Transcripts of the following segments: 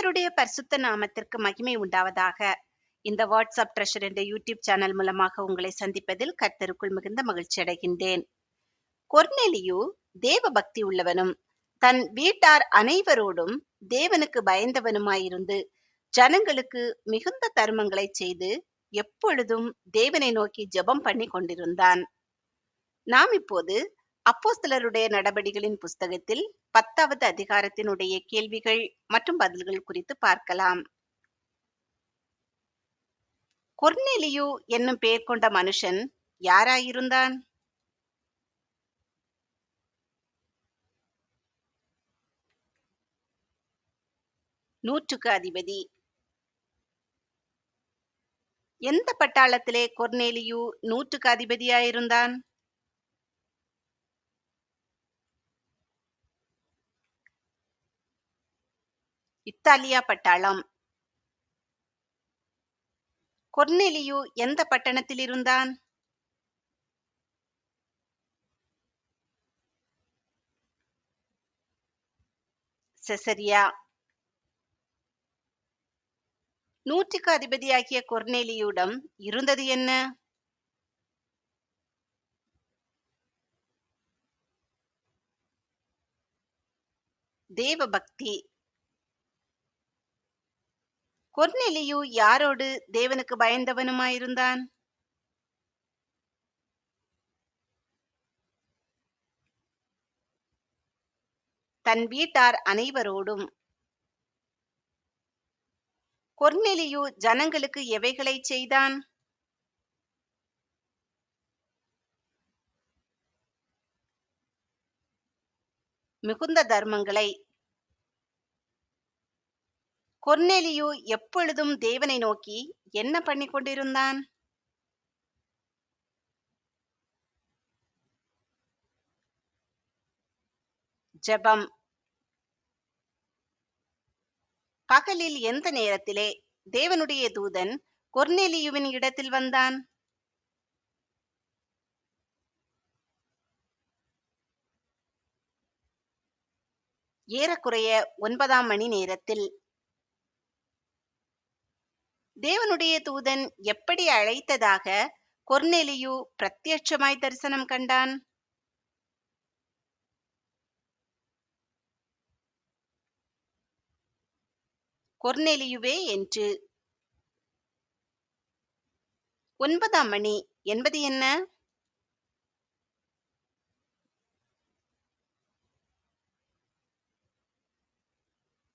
கர்த்தருடைய பரிசுத்த நாமத்திற்கு மகிமை உண்டாவதாக. இந்த வாட்ஸ்அப் ட்ரெஷர் என்ற யூடியூப் சேனல் மூலமாக உங்களை சந்திப்பதில் கர்த்தருக்குள் மிகுந்த மகிழ்ச்சி அடைகின்றேன். கொர்நேலியு தேவ பக்தி உள்ளவனும் தன் வீட்டார் அனைவரோடும் தேவனுக்கு பயந்தவனுமாயிருந்து ஜனங்களுக்கு மிகுந்த தருமங்களை செய்து எப்பொழுதும் தேவனை நோக்கி ஜெபம் பண்ணி கொண்டிருந்தான். நாம் இப்போது அப்போஸ்தலருடைய நடபடிகளின் புஸ்தகத்தில் 10வது அதிகாரத்தினுடைய கேள்விகள் மற்றும் பதில்கள் குறித்து பார்க்கலாம். கொர்நேலியு என்னும் பெயர் கொண்ட மனுஷன் யாராயிருந்தான்? நூற்றுக்கு அதிபதி. எந்த பட்டாளத்திலே கொர்நேலியு நூற்றுக்கு அதிபதியாயிருந்தான்? இத்தாலியா பட்டாளம். கொர்நேலியு எந்த பட்டணத்தில் இருந்தான்? செசரியா. நூற்றுக்கு அதிபதியாகிய கொர்நேலியுடம் இருந்தது என்ன? தேவ பக்தி. கொர்நேலியு யாரோடு தேவனுக்கு பயந்தவனுமாயிருந்தான்? தன் வீட்டார் அனைவரோடும். கொர்நேலியு ஜனங்களுக்கு எவைகளை செய்தான்? மிகுந்த தர்மங்களை. கொர்நேலியு எப்பொழுதும் தேவனை நோக்கி என்ன பண்ணி கொண்டிருந்தான்? ஜெபம். பகலில் எந்த நேரத்திலே தேவனுடைய தூதன் கொர்நேலியுவின் இடத்தில் வந்தான்? ஏறக்குறைய 9ஆம் மணி நேரத்தில். தேவனுடைய தூதன் எப்படி அழைத்ததாக கொர்நேலியு பிரத்யட்சமாய் தரிசனம் கண்டான்? கொர்நேலியுவே என்று. 9ஆம் மணி என்பது என்ன?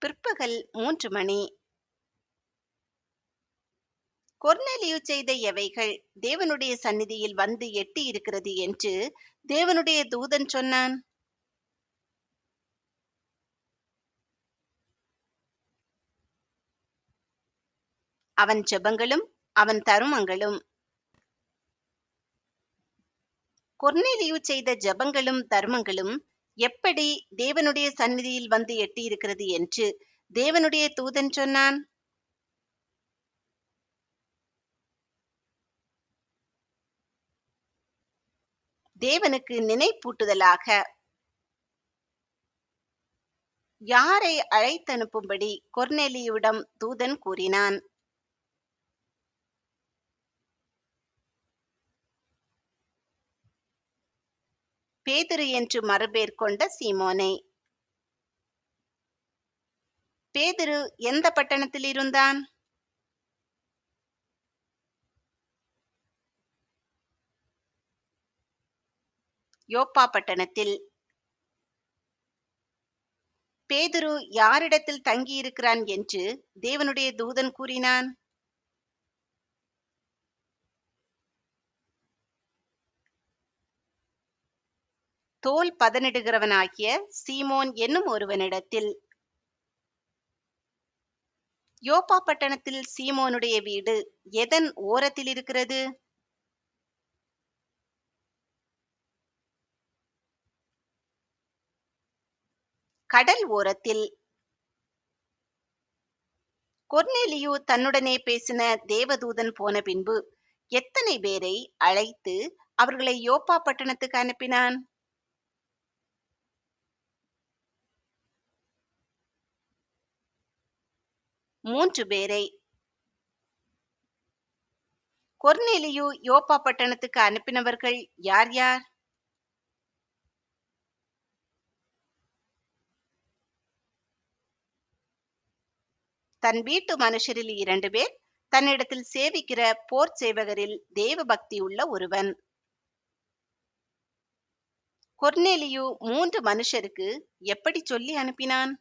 பிற்பகல் 3 மணி. கொர்நேலியு செய்த எவைகள் தேவனுடைய சந்நிதியில் வந்து எட்டி இருக்கிறது என்று தேவனுடைய தூதன் சொன்னான்? அவன் ஜெபங்களும் அவன் தருமங்களும். கொர்நேலியு செய்த ஜெபங்களும் தர்மங்களும் எப்படி தேவனுடைய சந்நிதியில் வந்து எட்டி இருக்கிறது என்று தேவனுடைய தூதன் சொன்னான்? தேவனுக்கு நினைப்பூட்டுதலாக. யாரை அழைத்தனுப்பும்படி கொர்நேலியுவிடம் தூதன் கூறினான்? பேதுரு என்று மறுபேர் கொண்ட சீமோனை. பேதுரு எந்த பட்டணத்தில் இருந்தான்? யோப்பா பட்டணத்தில். பேதுரு யாரிடத்தில் தங்கியிருக்கிறான் என்று தேவனுடைய தூதன் கூறினான்? தோல் பதனிடுகிறவனாகிய சீமோன் என்னும் ஒருவனிடத்தில். யோப்பா பட்டணத்தில் சீமோனுடைய வீடு எதன் ஓரத்தில் இருக்கிறது? கடல் ஓரத்தில். கொர்நேலியு தன்னுடனே பேசின தேவதூதன் போன பின்பு எத்தனை பேரை அழைத்து அவர்களை யோப்பா பட்டணத்துக்கு அனுப்பினான்? 3 பேரை. கொர்நேலியு யோப்பா பட்டணத்துக்கு அனுப்பினவர்கள் யார் யார்? தன் வீட்டு மனுஷரில் 2 பேர், தன்னிடத்தில் சேவிக்கிற போர் சேவகரில் தேவ பக்தியுள்ள ஒருவன். கொர்நேலியு 3 மனுஷருக்கு எப்படி சொல்லி அனுப்பினான்?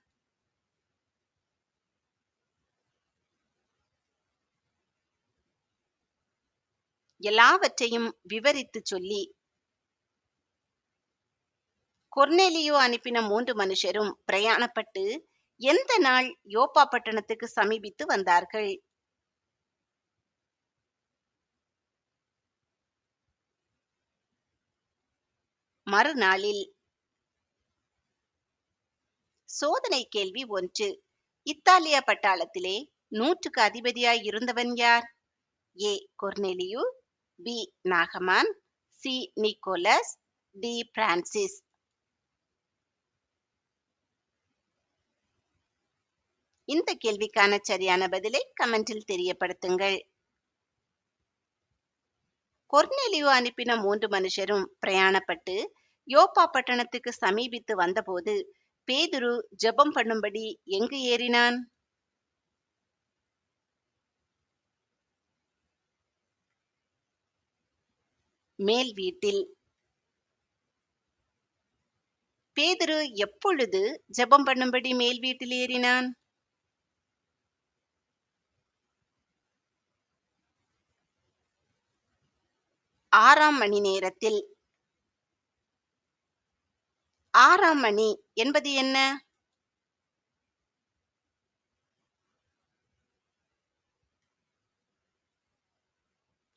எல்லாவற்றையும் விவரித்துச் சொல்லி. கொர்நேலியு அனுப்பின 3 மனுஷரும் பிரயாணப்பட்டு எந்த நாள் யோப்பா பட்டணத்துக்கு சமீபித்து வந்தார்கள். மறுநாளில். சோதனை கேள்வி 1. இத்தாலிய பட்டாளத்திலே 100க்கு அதிபதியாய் இருந்தவன் யார்? ஏ கொர்நேலியு, பி நாகமான், சி நிக்கோலஸ், டி பிரான்சிஸ். இந்த கேள்விக்கான சரியான பதிலை கமெண்டில் தெரியப்படுத்துங்கள். கொர்நேலியு அனுப்பின 3 மனுஷரும் பிரயாணப்பட்டு யோப்பா பட்டணத்துக்கு சமீபித்து வந்தபோது பேதுரு ஜெபம் பண்ணும்படி எங்கு ஏறினான்? மேல் வீட்டில். பேதுரு எப்பொழுது ஜெபம் பண்ணும்படி மேல் வீட்டில் ஏறினான்? 6ஆம் மணி நேரத்தில். 6ஆம் மணி என்பது என்ன?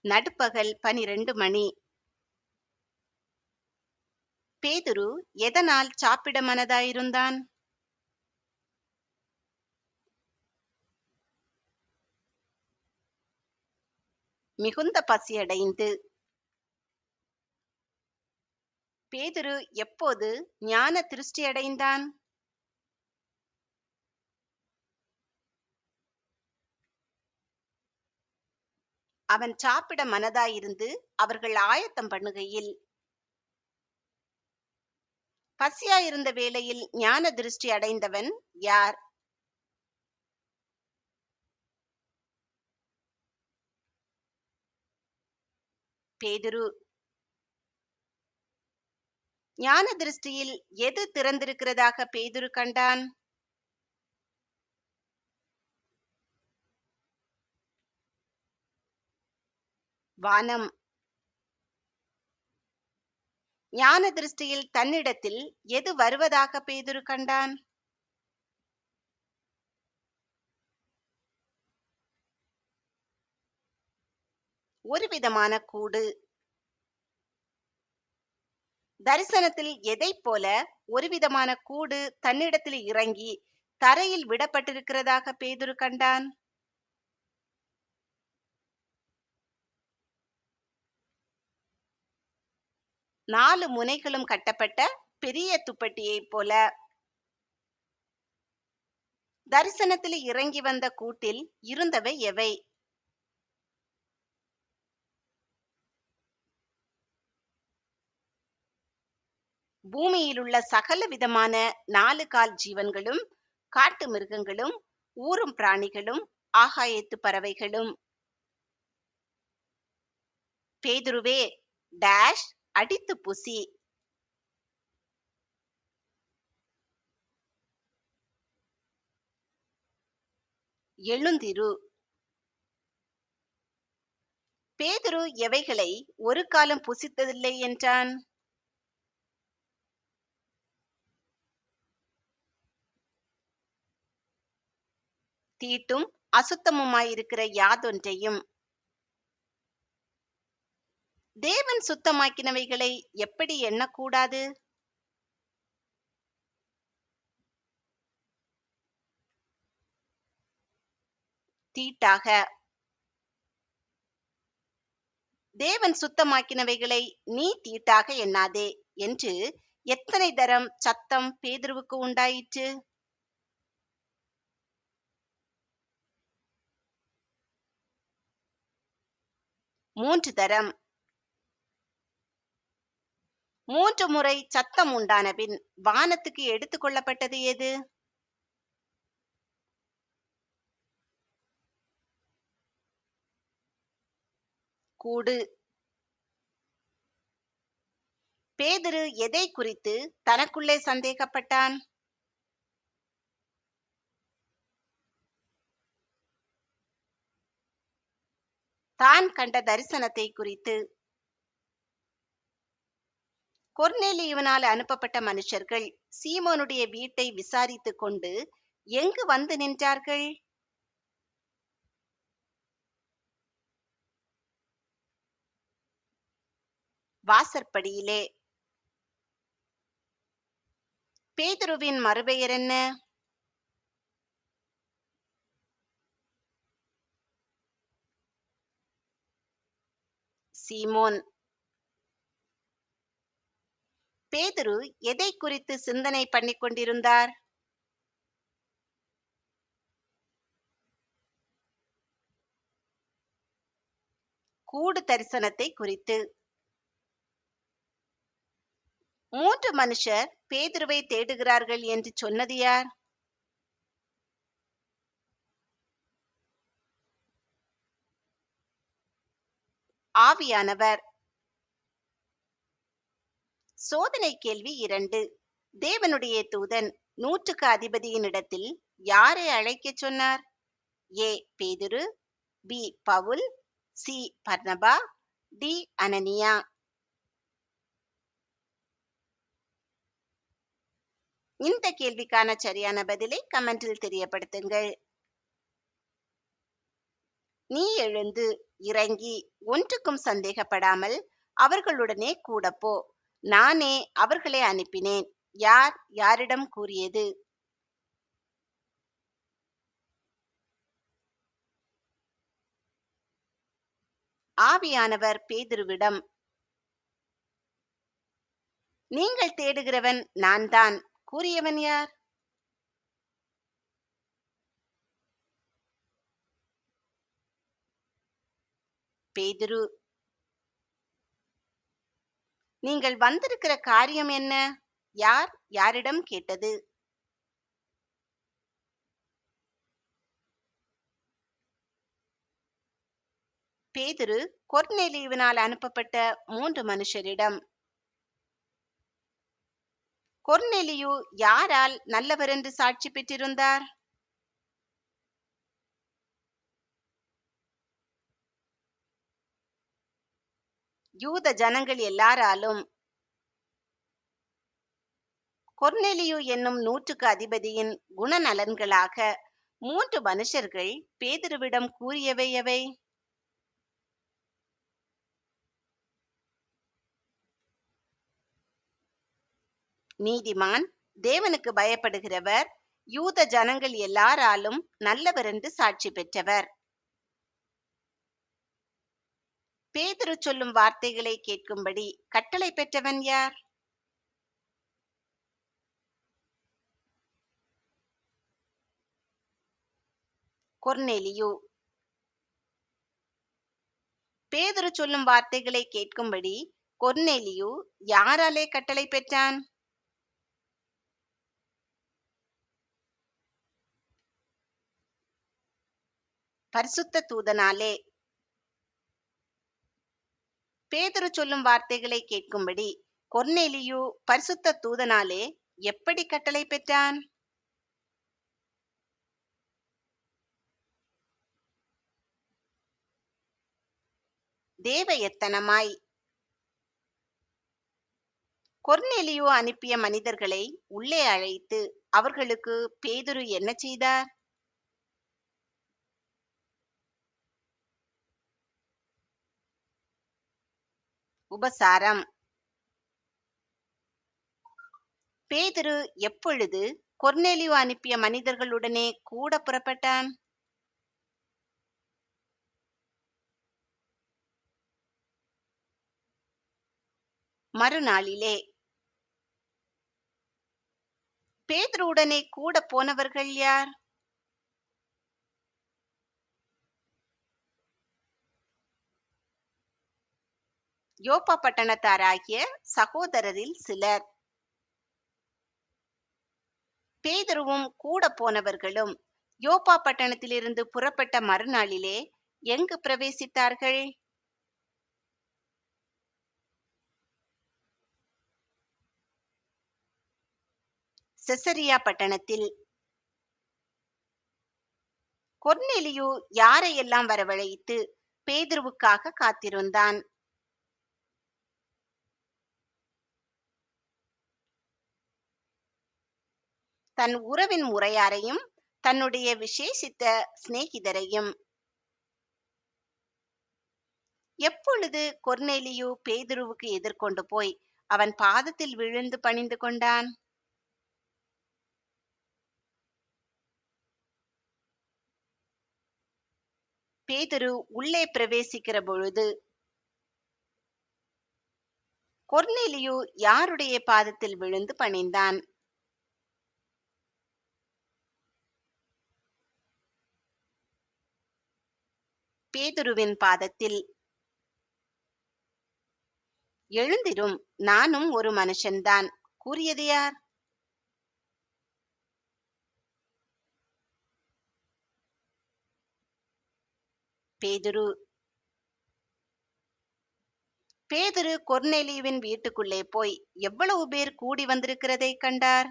நடுப்பகல் 12 மணி. பேதுரு எதனால் சாப்பிட மனதாயிருந்தான்? மிகுந்த பசியடைந்து. பேதுரு எப்போது ஞான திருஷ்டியடைந்தான்? அவன் சாப்பிட மனதாயிருந்து அவர்கள் ஆயத்தம் பண்ணுகையில். பசியாயிருந்த வேளையில் ஞான திருஷ்டி அடைந்தவன் யார்? பேதுரு. ஞான திருஷ்டியில் எது திறந்திருக்கிறதாக பேதுரு கண்டான்? வானம். ஞான திருஷ்டியில் தன்னிடத்தில் எது வருவதாக பேதுரு கண்டான்? ஒரு விதமான கூடு. தரிசனத்தில் எதைப் போல ஒரு விதமான கூடு தன்னிடத்தில் இறங்கி தரையில் விடப்பட்டிருக்கிறதாக பேதுரு கண்டான்? நாலு முனைகளும் கட்டப்பட்ட பெரிய துப்பட்டியைப் போல. தரிசனத்தில் இறங்கி வந்த கூட்டில் இருந்தவை எவை? பூமியிலுள்ள சகல விதமான 4 கால் ஜீவன்களும், காட்டு மிருகங்களும், ஊரும் பிராணிகளும், ஆகாயத்து பறவைகளும். பேதுருவே டேஷ் அடித்து புசி. எழுந்திரு. பேதுரு எவைகளை ஒரு காலம் புசித்ததில்லை என்றான்? தீட்டும் அசுத்தமுமாயிருக்கிற யாதொன்றையும். தேவன் சுத்தமாக்கினவைகளை எப்படி எண்ணக்கூடாது? தீட்டாக. தேவன் சுத்தமாக்கினவைகளை நீ தீட்டாக எண்ணாதே என்று எத்தனை தரம் சத்தம் பேதுருவுக்கு உண்டாயிற்று? 3 தரம். 3 முறை சத்தம் உண்டான பின் வானத்துக்கு எடுத்துக் கொள்ளப்பட்டது எது? கூடு. பேதுரு எதை குறித்து தனக்குள்ளே சந்தேகப்பட்டான்? தான் கண்ட தரிசனத்தை குறித்து. கொர்நேலியுவினால் அனுப்பப்பட்ட மனுஷர்கள் சீமோனுடைய வீட்டை விசாரித்துக் கொண்டு எங்கு வந்து நின்றார்கள்? வாசற்படியிலே. பேதுருவின் மறுபெயர் என்ன? சீமோன். பேதுரு எதை குறித்து சிந்தனை பண்ணிக் கொண்டிருந்தார்? கூடு தரிசனத்தை குறித்து. 3 மனுஷர் பேதுருவை தேடுகிறார்கள் என்று சொன்னது யார்? ஆவியானவர். சோதனை கேள்வி 2. தேவனுடைய தூதன் 100க்கு அதிபதியின் இடத்தில் யாரை அழைக்கச் சொன்னார்? ஏ பேதுரு, பி பவுல், சி பர்னபா, டி அனனியா. இந்த கேள்விக்கான சரியான பதிலை கமெண்டில் தெரியப்படுத்துங்கள். நீ எழுந்து இறங்கி ஒன்றுக்கும் சந்தேகப்படாமல் அவர்களுடனே கூட போ. நானே அவர்களை அனுப்பினேன். யார் யாரிடம் கூறியது? ஆவியானவர் பேதுருவிடம், நீங்கள் தேடுகிறவன் நான் தான் கூறியவன் யார்? பேதுரு. நீங்கள் வந்திருக்கிற காரியம் என்ன? யார் யாரிடம் கேட்டது? பேதுரு கொர்நேலியுவினால் அனுப்பப்பட்ட 3 மனுஷரிடம். கொர்நேலியு யாரால் நல்லவர் என்று சாட்சி பெற்றிருந்தார்? யூத ஜனங்கள் எல்லாராலும். கொர்நேலியு என்னும் 100க்கு அதிபதியின் குணநலன்களாக 3 மனுஷர்கள் பேதுருவிடம் கூறியவை எவை? நீதிமான், தேவனுக்கு பயப்படுகிறவர், யூத ஜனங்கள் எல்லாராலும் நல்லவர் என்று சாட்சி பெற்றவர். பேதுரு சொல்லும் வார்த்தைகளை கேட்கும்படி கட்டளை பெற்றவன் யார்? கொர்நேலியு. பேதுரு சொல்லும் வார்த்தைகளை கேட்கும்படி கொர்நேலியு யாராலே கட்டளை பெற்றான்? பரிசுத்த தூதனாலே. பேதுரு சொல்லும் வார்த்தைகளை கேட்கும்படி கொர்நேலியு பரிசுத்த தூதனாலே எப்படி கட்டளை பெற்றான்? தேவ எத்தனமாய். கொர்நேலியு அனுப்பிய மனிதர்களை உள்ளே அழைத்து அவர்களுக்கு பேதுரு என்ன செய்தார்? உபசாரம். பேதுரு எப்பொழுது கொர்நேலியு அனுப்பிய மனிதர்களுடனே கூட புறப்பட்டான்? மறுநாளிலே. பேதுருவுடனே கூட போனவர்கள் யார்? யோப்பா பட்டணத்தாராகிய சகோதரரில் சிலர். பேதுருவும் கூட போனவர்களும் யோப்பா பட்டணத்திலிருந்து புறப்பட்ட மறுநாளிலே எங்கு பிரவேசித்தார்கள்? செசரியா பட்டணத்தில். கொர்நேலியு யாரையெல்லாம் வரவழைத்து பேதுருவுக்காக காத்திருந்தான்? தன் உறவின் முறையாரையும் தன்னுடைய விசேஷித்த சிநேகிதரையும். எப்பொழுது கொர்நேலியு பேதுருவுக்கு எதிர்கொண்டு போய் அவன் பாதத்தில் விழுந்து பணிந்து கொண்டான்? பேதுரு உள்ளே பிரவேசிக்கிற பொழுது. கொர்நேலியு யாருடைய பாதத்தில் விழுந்து பணிந்தான்? பேதுருவின் பாதத்தில். எழுந்திரும், நானும் ஒரு மனுஷன்தான் கூறியது யார்? பேதுரு. பேதுரு கொர்நேலியுவின் வீட்டுக்குள்ளே போய் எவ்வளவு பேர் கூடி வந்திருக்கிறதை கண்டார்?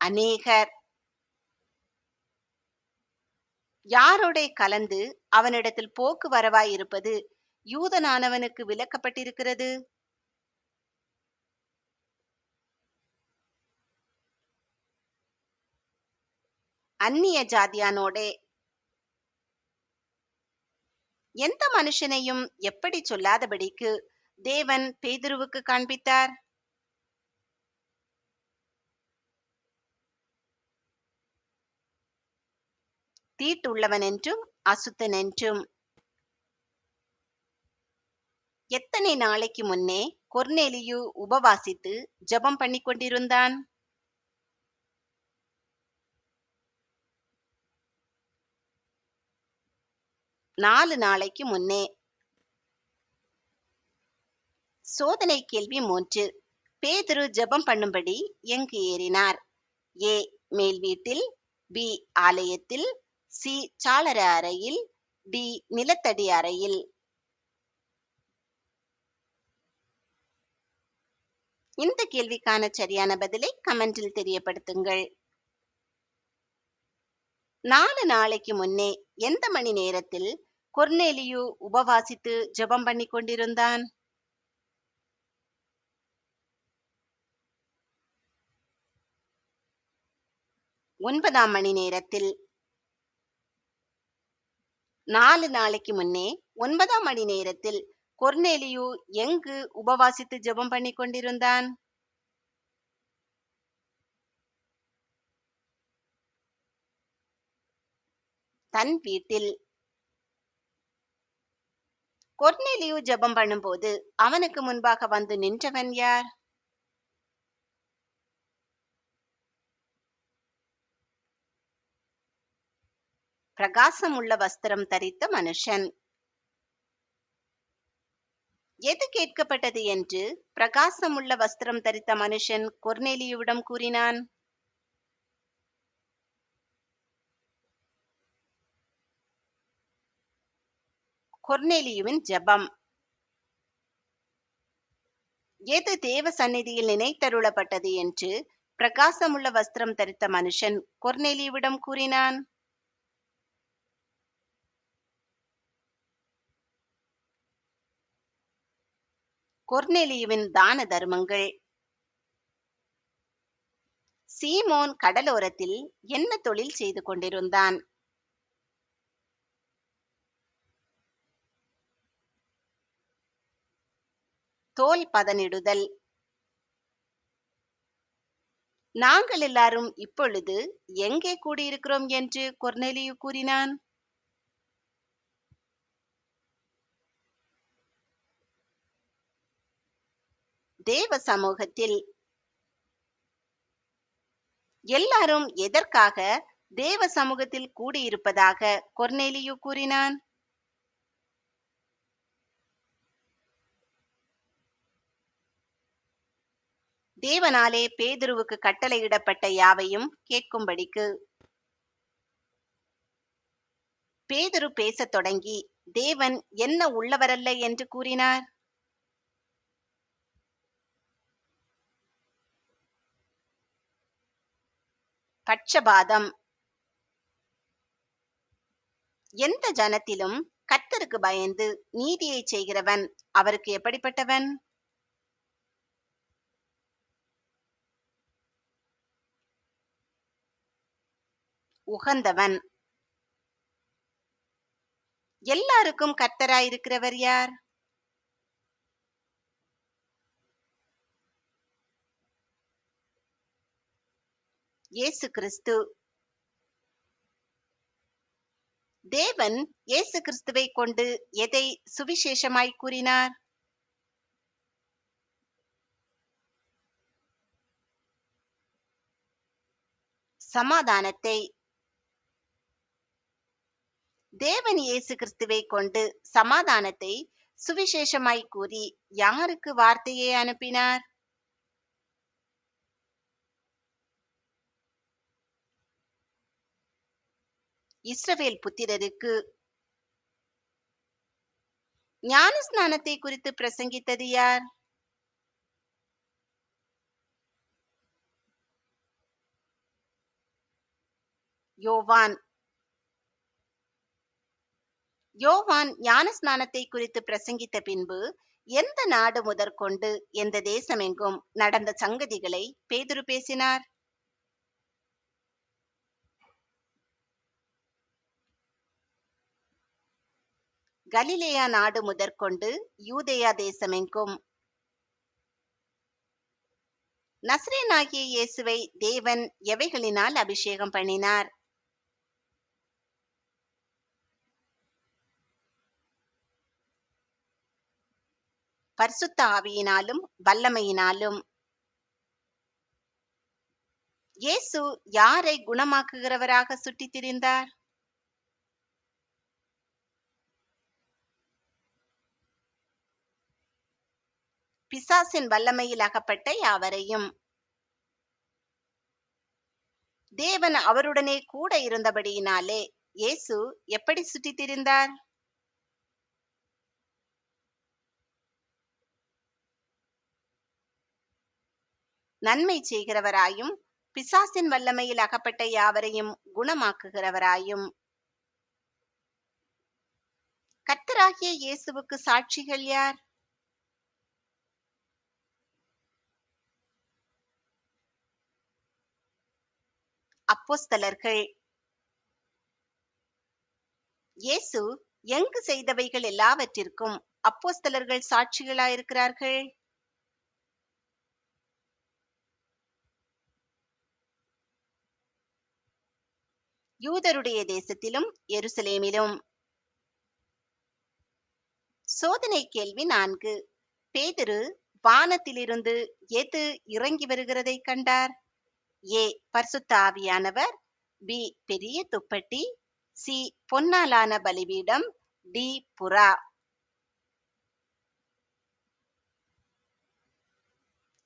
அநேகர். யாரோட கலந்து அவனிடத்தில் போக்கு வரவாய் இருப்பது யூதனானவனுக்கு விலக்கப்பட்டிருக்கிறது? அந்நிய ஜாதியானோடே. எந்த மனுஷனையும் எப்படி சொல்லாதபடிக்கு தேவன் பேதுருவுக்கு காண்பித்தார்? தீட்டுள்ளவன் என்றும் அசுத்தன் என்றும். எத்தனை நாளைக்கு முன்னே கொர்நேலியு உபவாசித்து ஜெபம் பண்ணி கொண்டிருந்தான்? நாலு நாளைக்கு முன்னே. சோதனை கேள்வி 3. பேதுரு ஜெபம் பண்ணும்படி எங்கு ஏறினார்? ஏ, மேல் வீட்டில். பி, ஆலயத்தில். சி, சாளர அறையில். டி, நிலத்தடி அறையில். இந்த கேள்விக்கான சரியான பதிலை கமெண்டில் தெரியப்படுத்துங்கள். 4 நாளைக்கு முன்னே எந்த மணி நேரத்தில் கொர்நேலியு உபவாசித்து ஜெபம் பண்ணி கொண்டிருந்தான்? ஒன்பதாம் மணி நேரத்தில். 4 நாளைக்கு முன்னே 9ஆம் மணி நேரத்தில் கொர்நேலியு எங்கு உபவாசித்து ஜெபம் பண்ணி கொண்டிருந்தான்? தன் வீட்டில். கொர்நேலியு ஜெபம் பண்ணும்போது அவனுக்கு முன்பாக வந்து நின்றவன் யார்? பிரகாசம் உள்ள வஸ்திரம் தரித்த மனுஷன். எது கேட்கப்பட்டது என்று பிரகாசம் உள்ள வஸ்திரம் தரித்த மனுஷன் கொர்நேலியுவிடம் கூறினான்? கொர்நேலியுவின் ஜெபம். எது தேவ சந்நிதியில் நினைத்தருளப்பட்டது என்று பிரகாசமுள்ள வஸ்திரம் தரித்த மனுஷன் கொர்நேலியுவிடம் கூறினான்? கொர்நேலியுவின் தான தர்மங்கள். சீமோன் கடலோரத்தில் என்ன தொழில் செய்து கொண்டிருந்தான்? தோல் பதனிடுதல். நாங்கள் எல்லாரும் இப்பொழுது எங்கே கூடியிருக்கிறோம் என்று கொர்நேலியு கூறினான்? தேவ சமூகத்தில். எல்லாரும் எதற்காக தேவ சமூகத்தில் கூடியிருப்பதாக கொர்நேலியு கூறினான். தேவனாலே பேதுருவுக்கு கட்டளையிடப்பட்ட யாவையும் கேட்கும்படிக்கு. பேதுரு பேசத் தொடங்கி, தேவன் என்ன உள்ளவரல்ல என்று கூறினார். பட்சபாதம். எந்த ஜனத்திலும் கர்த்தருக்கு பயந்து நீதியை செய்கிறவன் அவருக்கு எப்படிப்பட்டவன்? உகந்தவன். எல்லாருக்கும் கர்த்தராயிருக்கிறவர் யார்? இயேசு கிறிஸ்து. தேவன் இயேசு கிறிஸ்துவை கொண்டு எதை சுவிசேஷமாய் கூறினார்? சமாதானத்தை. தேவன் இயேசு கிறிஸ்துவை கொண்டு சமாதானத்தை சுவிசேஷமாய் கூறி யாருக்கு வார்த்தையை அனுப்பினார்? இஸ்ரவேல் புத்திரருக்கு. ஞானஸ்நானத்தை குறித்து பிரசங்கித்தது யார்? யோவான். யோவான் ஞானஸ்நானத்தை குறித்து பிரசங்கித்த பின்பு எந்த நாடு முதற்கொண்டு எந்த தேசமெங்கும் நடந்த சங்கதிகளை பேதுரு பேசினார்? கலிலேயா நாடு முதற்கொண்டு யூதேயா தேசமெங்கும். நசரேயனாகிய இயேசுவை தேவன் எவைகளினால் அபிஷேகம் பண்ணினார்? பரிசுத்த ஆவியினாலும் வல்லமையினாலும். இயேசு யாரை குணமாக்குகிறவராக சுற்றித் திரிந்தார்? பிசாசின் வல்லமையில் அகப்பட்ட யாவரையும். தேவன் அவருடனே கூட இருந்தபடியினாலே இயேசு எப்படி சுற்றித் திரிந்தார்? நன்மை செய்கிறவராயும் பிசாசின் வல்லமையில் அகப்பட்ட யாவரையும் குணமாக்குகிறவராயும். கர்த்தராகிய இயேசுவுக்கு சாட்சிகள் யார்? அப்போஸ்தலர்கள். இயேசு எங்கு செய்தவைகள் எல்லாவற்றிற்கும் அப்போஸ்தலர்கள் சாட்சிகளாயிருக்கிறார்கள். யூதருடைய தேசத்திலும் எருசலேமிலும். சோதனை கேள்வி 4. பேதுரு வானத்திலிருந்து எது இறங்கி வருகிறதை கண்டார்? ஏ பரிசுத்த ஆவியானவர், பி பெரிய துப்பட்டி, சி பொன்னாலான பலிபீடம், டி புறா.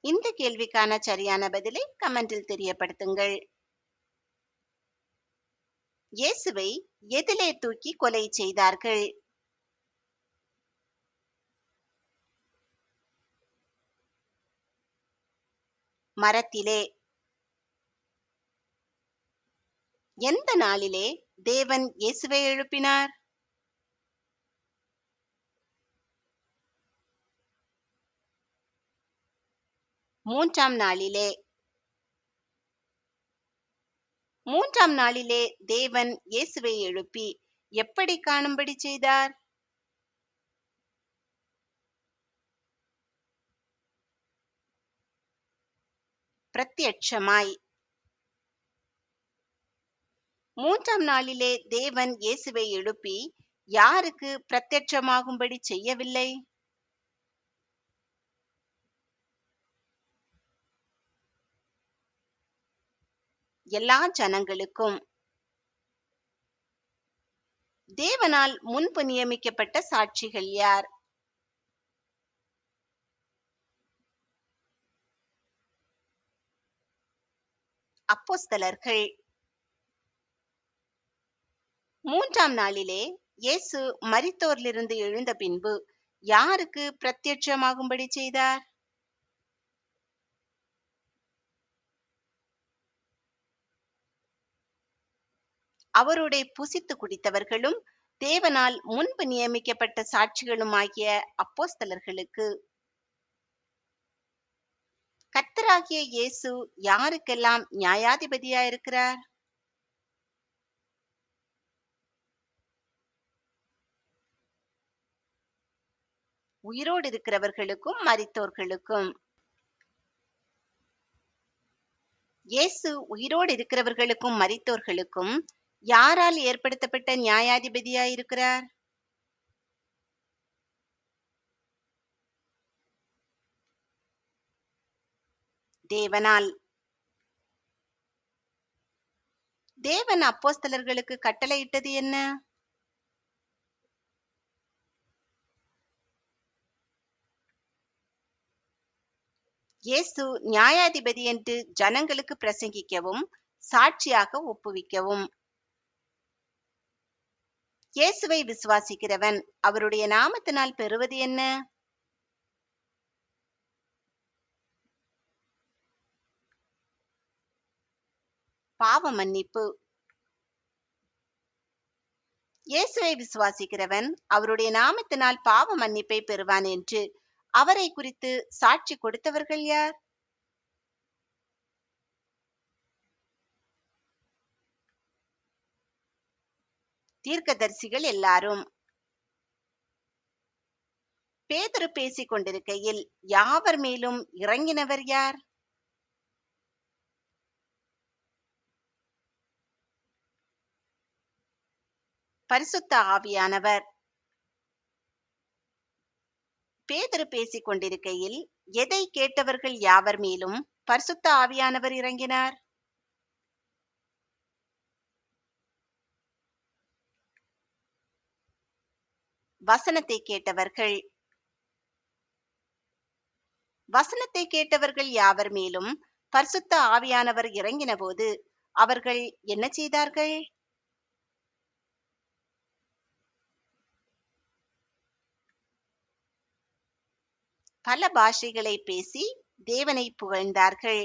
இந்த கேள்விக்கான சரியான பதிலை கமெண்டில் தெரியப்படுத்துங்கள். இயேசுவை எதிலே தூக்கி கொலை செய்தார்கள்? மரத்திலே. எந்த நாளிலே தேவன் இயேசுவை எழுப்பினார்? மூன்றாம் நாளிலே. மூன்றாம் நாளிலே தேவன் இயேசுவை எழுப்பி எப்படி காணும்படி செய்தார்? பிரத்யட்சமாய். மூன்றாம் நாளிலே தேவன் இயேசுவை எழுப்பி யாருக்கு பிரத்யட்சமாகும்படி செய்யவில்லை? எல்லா ஜனங்களுக்கும். தேவனால் முன்பு நியமிக்கப்பட்ட சாட்சிகள் யார்? அப்போஸ்தலர்கள். 3ஆம் நாளிலே இயேசு மரித்தோரிலிருந்து எழுந்த பின்பு யாருக்கு பிரத்யட்சமாகும்படி செய்தார்? அவரோடே புசித்து குடித்தவர்களும் தேவனால் முன்பு நியமிக்கப்பட்ட சாட்சிகளுமாகிய அப்போஸ்தலர்களுக்கு. கர்த்தராகிய இயேசு யாருக்கெல்லாம் நியாயாதிபதியாயிருக்கிறார்? உயிரோடு இருக்கிறவர்களுக்கும் மரித்தோர்களுக்கும். இயேசு உயிரோடு இருக்கிறவர்களுக்கும் மரித்தோர்களுக்கும் யாரால் ஏற்படுத்தப்பட்ட நியாயாதிபதியாயிருக்கிறார்? தேவனால். தேவன் அப்போஸ்தலர்களுக்கு கட்டளையிட்டது என்ன? இயேசு நியாயாதிபதி என்று ஜனங்களுக்கு பிரசங்கிக்கவும் சாட்சியாக ஒப்புவிக்கவும். இயேசுவை விசுவாசிக்கிறவன் அவருடைய நாமத்தினால் பெறுவது என்ன? பாவ மன்னிப்பு. இயேசுவை விசுவாசிக்கிறவன் அவருடைய நாமத்தினால் பாவ மன்னிப்பை பெறுவான் என்று அவரை குறித்து சாட்சி கொடுத்தவர்கள் யார்? தீர்க்கதரிசிகள் எல்லாரும். பேதுரு பேசிக் கொண்டிருக்கையில் யாவர் மேலும் இறங்கினவர் யார்? பரிசுத்த ஆவியானவர். பேதுரு பேசிக் கொண்டிருக்கையில் எதை கேட்டவர்கள் யாவர் மேலும் பரிசுத்த ஆவியானவர் இறங்கினார்? வசனத்தை கேட்டவர்கள். வசனத்தை கேட்டவர்கள் யாவர் மேலும் பரிசுத்த ஆவியானவர் இறங்கின போது அவர்கள் என்ன செய்தார்கள்? பல பாஷைகளை பேசி தேவனை புகழ்ந்தார்கள்.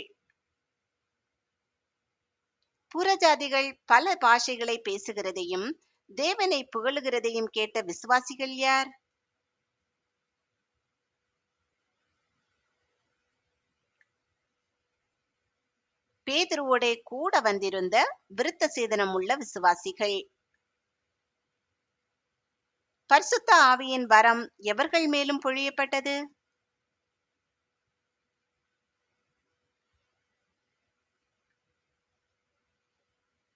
புறஜாதிகள் பல பாஷைகளை பேசுகிறதையும் தேவனை புகழுகிறதையும் கேட்ட விசுவாசிகள் யார்? பேதுருவோடே கூட வந்திருந்த விருத்த சேதனம் உள்ள விசுவாசிகள். பரிசுத்த ஆவியின் வரம் எவர்கள் மேலும் பொழியப்பட்டது?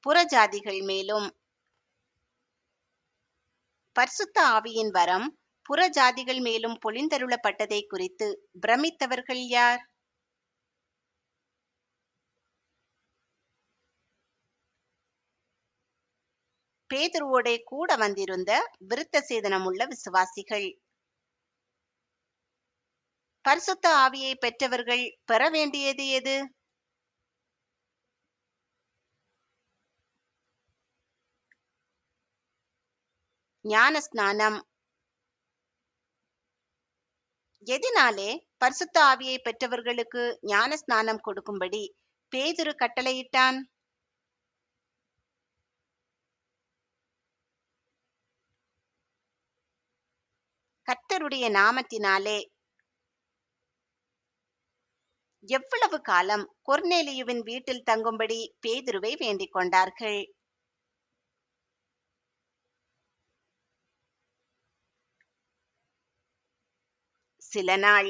புறஜாதிகள் மேலும். பரிசுத்த ஆவியின் வரம் புறஜாதிகள் மேலும் பொழிந்தருளப்பட்டதை குறித்து பிரமித்தவர்கள் யார்? பேதுருவோடே கூட வந்திருந்த விருத்த சேதனம் உள்ள விசுவாசிகள். பரிசுத்த ஆவியை பெற்றவர்கள் பெற வேண்டியது எது? ஞானஸ்நானம். எதினாலே பரிசுத்த ஆவியை பெற்றவர்களுக்கு ஞானஸ்நானம் கொடுக்கும்படி பேதுரு கட்டளையிட்டான்? கர்த்தருடைய நாமத்தினாலே. எவ்வளவு காலம் கொர்நேலியுவின் வீட்டில் தங்கும்படி பேதுருவை வேண்டிக் கொண்டார்கள்? சில நாள்.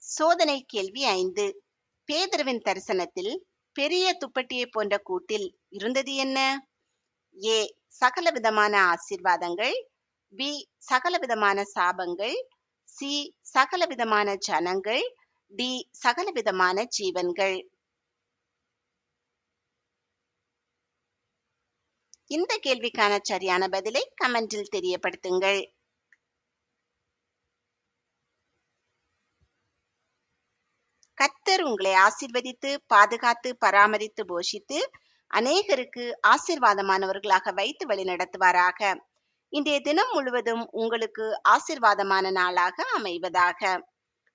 சோதனை கேள்வி 5. பேதுருவின் தரிசனத்தில் பெரிய துப்பட்டியை போன்ற கூட்டில் இருந்தது என்ன? ஏ, சகலவிதமான ஆசீர்வாதங்கள். பி, சகலவிதமான சாபங்கள். சி, சகலவிதமான ஜனங்கள். டி, சகலவிதமான ஜீவன்கள். இந்த கேள்விக்கான சரியான பதிலை கமெண்டில் தெரியப்படுத்துங்கள். கர்த்தர் உங்களை ஆசீர்வதித்து பாதுகாத்து பராமரித்து போஷித்து அநேகருக்கு ஆசீர்வாதமானவர்களாக வைத்து வழிநடத்துவாராக. இன்றைய தினம் முழுவதும் உங்களுக்கு ஆசீர்வாதமான நாளாக அமைவதாக.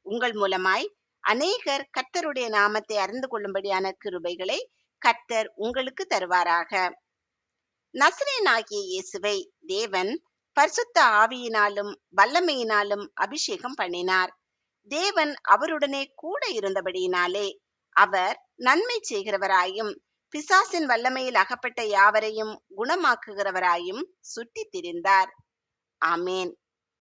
உங்கள் மூலமாய் அநேகர் கர்த்தருடைய நாமத்தை அறிந்து கொள்ளும்படியான கிருபைகளை கர்த்தர் உங்களுக்கு தருவாராக. நசரேயனாகிய இயேசுவை தேவன் பரிசுத்த ஆவியினாலும் வல்லமையினாலும் அபிஷேகம் பண்ணினார். தேவன் அவருடனே கூட இருந்தபடியினாலே அவர் நன்மை செய்கிறவராயும் பிசாசின் வல்லமையில் அகப்பட்ட யாவரையும் குணமாக்குகிறவராயும் சுற்றித் திரிந்தார். ஆமேன்.